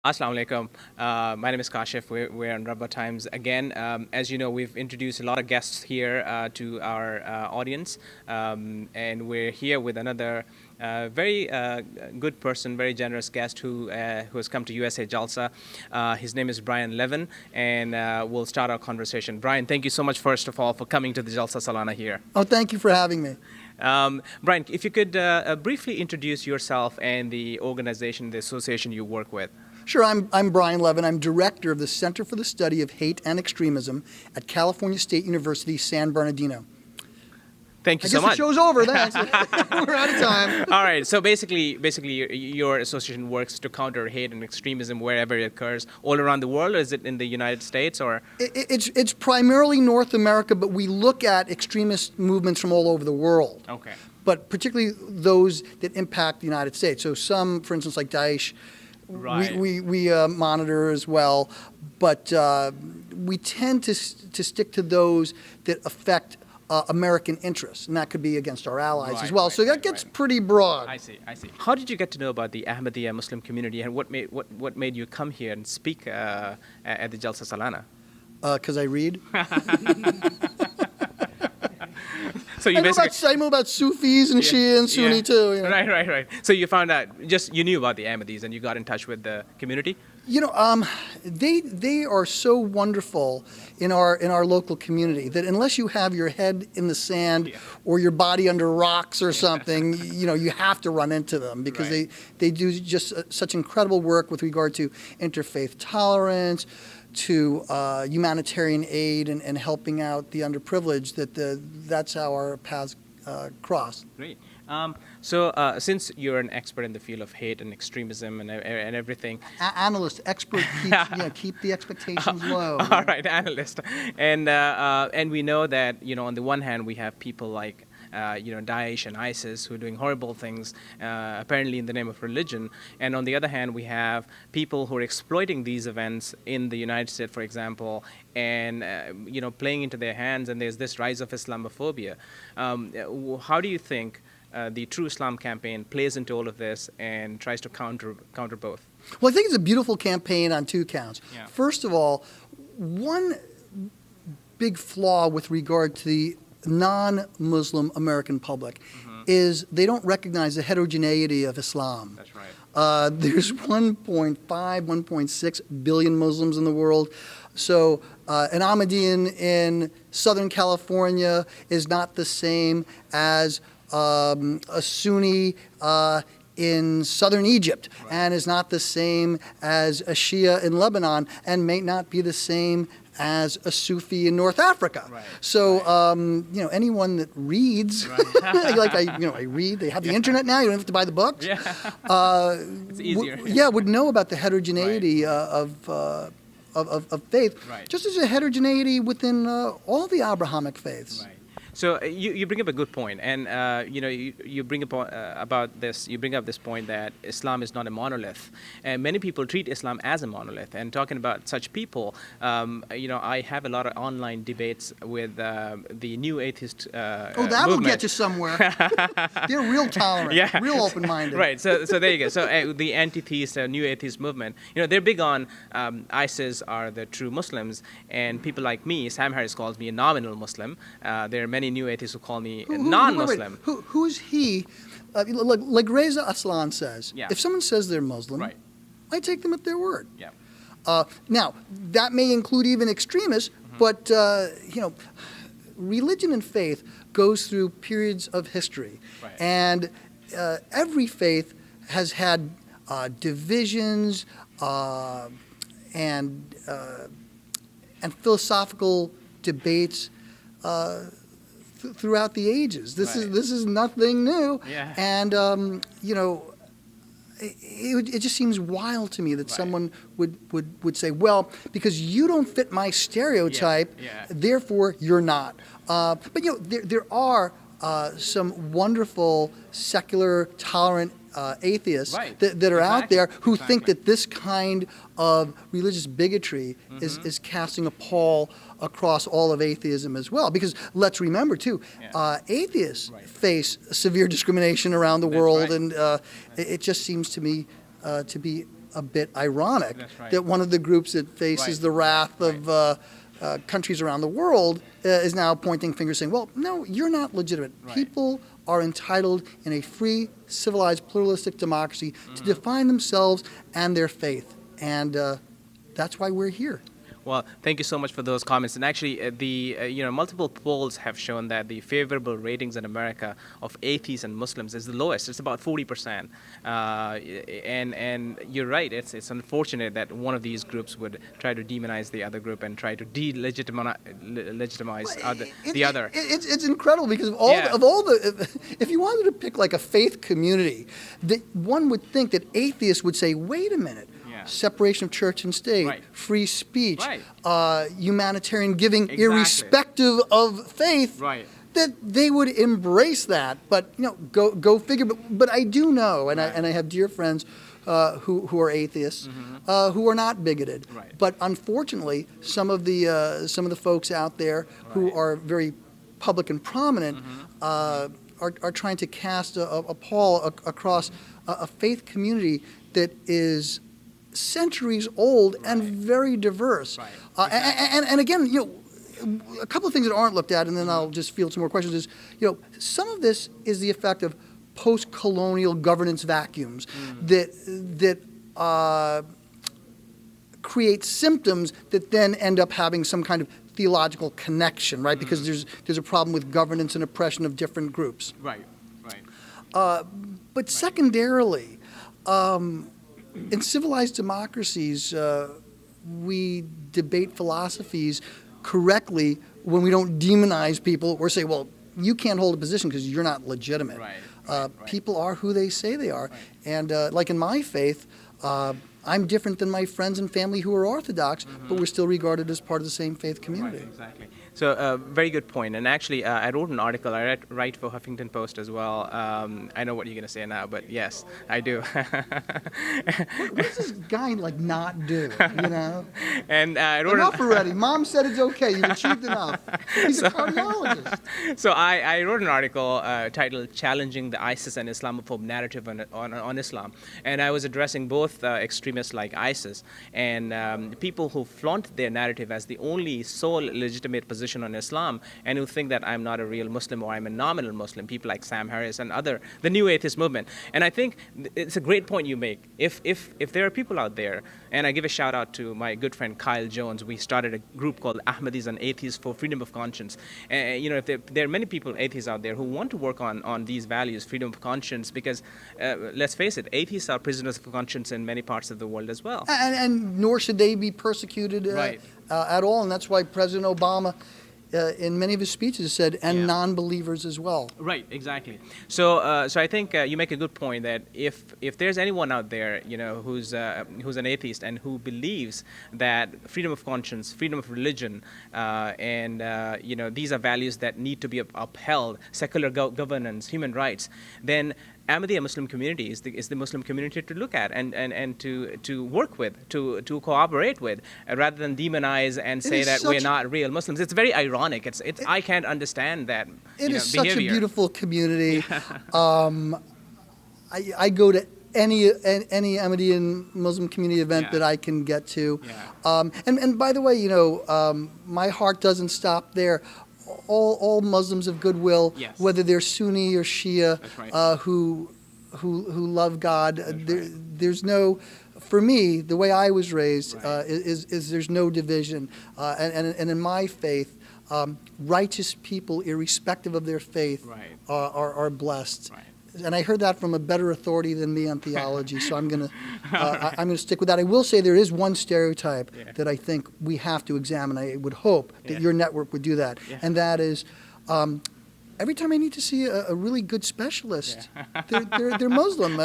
Assalamu alaikum. My name is Kashif. We're on Rabwah Times again. As you know, we've introduced a lot of guests here to our audience, and we're here with another very good person, very generous guest who has come to USA Jalsa. His name is Brian Levin, and we'll start our conversation. Brian, thank you so much, first of all, for coming to the Jalsa Salana here. Oh, thank you for having me. Brian, if you could briefly introduce yourself and the organization, the association you work with. Sure, I'm Brian Levin. I'm director of the Center for the Study of Hate and Extremism at California State University, San Bernardino. Thank you so much. I guess the show's over. Thanks. We're out of time. All right. So basically, your association works to counter hate and extremism wherever it occurs, all around the world. Or is it in the United States or? It's primarily North America, but we look at extremist movements from all over the world. Okay. But particularly those that impact the United States. So some, for instance, like Daesh. Right. We monitor as well, but we tend to stick to those that affect American interests, and that could be against our allies as well. So that gets pretty broad. I see. How did you get to know about the Ahmadiyya Muslim community, and what made you come here and speak at the Jalsa Salana? Because I read. So you I know about Sufis and Shia and Sunni too. You know? Right. So you found out, you knew about the Ahmadis and you got in touch with the community? You know, they are so wonderful in our local community that unless you have your head in the sand or your body under rocks or something, you have to run into them because they do just such incredible work with regard to interfaith tolerance, to humanitarian aid and helping out the underprivileged, that's how our paths cross. Great. So since you're an expert in the field of hate and extremism and everything. Analyst, expert, keep the expectations low. All right, analyst. And we know that, on the one hand, we have people like Daesh and ISIS who are doing horrible things, apparently in the name of religion. And on the other hand, we have people who are exploiting these events in the United States, for example, and playing into their hands. And there's this rise of Islamophobia. How do you think the True Islam campaign plays into all of this and tries to counter both? Well, I think it's a beautiful campaign on two counts. Yeah. First of all, one big flaw with regard to the non-Muslim American public is they don't recognize the heterogeneity of Islam. That's right. There's 1.5, 1.6 billion Muslims in the world. So an Ahmadiyyan in Southern California is not the same as a Sunni in southern Egypt, and is not the same as a Shia in Lebanon, and may not be the same as a Sufi in North Africa. Right. So anyone that reads, I read. They have the internet now. You don't have to buy the books. Yeah. It's easier. Would know about the heterogeneity of faith, just as a heterogeneity within all the Abrahamic faiths. Right. So you bring up a good point, and you bring up about this. You bring up this point that Islam is not a monolith, and many people treat Islam as a monolith. And talking about such people, I have a lot of online debates with the new atheist that movement. will get you somewhere. They're real tolerant, real open-minded. Right. So there you go. So the anti-theist, new atheist movement, they're big on ISIS are the true Muslims, and people like me, Sam Harris calls me a nominal Muslim. There are many new atheists who call me a non-Muslim. Who's he? Like Reza Aslan says, if someone says they're Muslim, I take them at their word. Yeah. Now, that may include even extremists, but religion and faith goes through periods of history, and every faith has had divisions and philosophical debates throughout the ages. This is nothing new, and it just seems wild to me that someone would say, well, because you don't fit my stereotype, therefore you're not. But there are some wonderful secular, tolerant atheists that are out there who think that this kind of religious bigotry is casting a pall across all of atheism as well. Because let's remember, too, atheists face severe discrimination around the world, and it just seems to me to be a bit ironic That's right. that one of the groups that faces Right. the wrath of countries around the world is now pointing fingers saying, well, no, you're not legitimate. Right. People are entitled in a free, civilized, pluralistic democracy to define themselves and their faith. And that's why we're here. Well, thank you so much for those comments. And actually, multiple polls have shown that the favorable ratings in America of atheists and Muslims is the lowest. It's about 40%. And you're right. It's unfortunate that one of these groups would try to demonize the other group and try to delegitimize the other. It's incredible because Yeah. if you wanted to pick like a faith community, one would think that atheists would say, wait a minute. Yeah. Separation of church and state, Right. free speech, Right. Humanitarian giving, Exactly. irrespective of faith, Right. that they would embrace that. But go figure. But I do know, and Right. I have dear friends who are atheists, who are not bigoted. Right. But unfortunately, some of the folks out there who Right. are very public and prominent are trying to cast a pall across a faith community that is centuries old and very diverse. Right. And again, a couple of things that aren't looked at, and then I'll just field some more questions, is, some of this is the effect of post-colonial governance vacuums that create symptoms that then end up having some kind of theological connection, right? Because there's a problem with governance and oppression of different groups. Right. Right. But secondarily, in civilized democracies, we debate philosophies correctly when we don't demonize people or say, well, you can't hold a position because you're not legitimate. Right. People are who they say they are. Right. And like in my faith, I'm different than my friends and family who are Orthodox, but we're still regarded as part of the same faith community. Right, exactly. So, very good point. And actually, I wrote an article. I write for Huffington Post as well. I know what you're going to say now, but yes, I do. What does this guy not do? And I wrote Enough already. Mom said it's okay. You've achieved enough. He's a cardiologist. So I wrote an article titled "Challenging the ISIS and Islamophobe Narrative on Islam," and I was addressing both extremists like ISIS and people who flaunt their narrative as the only sole legitimate position on Islam, and who think that I'm not a real Muslim or I'm a nominal Muslim. People like Sam Harris and the new atheist movement. And I think it's a great point you make. If there are people out there, and I give a shout out to my good friend Kyle Jones. We started a group called Ahmadis and Atheists for Freedom of Conscience. And if there are many people, atheists out there, who want to work on these values, freedom of conscience, because let's face it, atheists are prisoners of conscience in many parts of the world as well. And nor should they be persecuted Right. At all. And that's why President Obama, in many of his speeches, said, and Yeah. non-believers as well. Right, exactly. So I think you make a good point that if there's anyone out there, who's an atheist and who believes that freedom of conscience, freedom of religion, and these are values that need to be upheld, secular governance, human rights, then Ahmadiyya Muslim community is the Muslim community to look at and to work with, to cooperate with, rather than demonize and say that we're not real Muslims. It's very ironic. I can't understand that. It is behavior. such a beautiful community. I go to any Ahmadiyya Muslim community event that I can get to. Yeah. And by the way, my heart doesn't stop there. All Muslims of goodwill, Yes. whether they're Sunni or Shia, That's right. who love God. There's no, for me, the way I was raised, Right. is there's no division. And in my faith, righteous people, irrespective of their faith, Right. are blessed. Right. And I heard that from a better authority than me on theology, so I'm gonna stick with that. I will say there is one stereotype Yeah. that I think we have to examine. I would hope that Yeah. your network would do that, Yeah. and that is, every time I need to see a really good specialist, they're Muslim.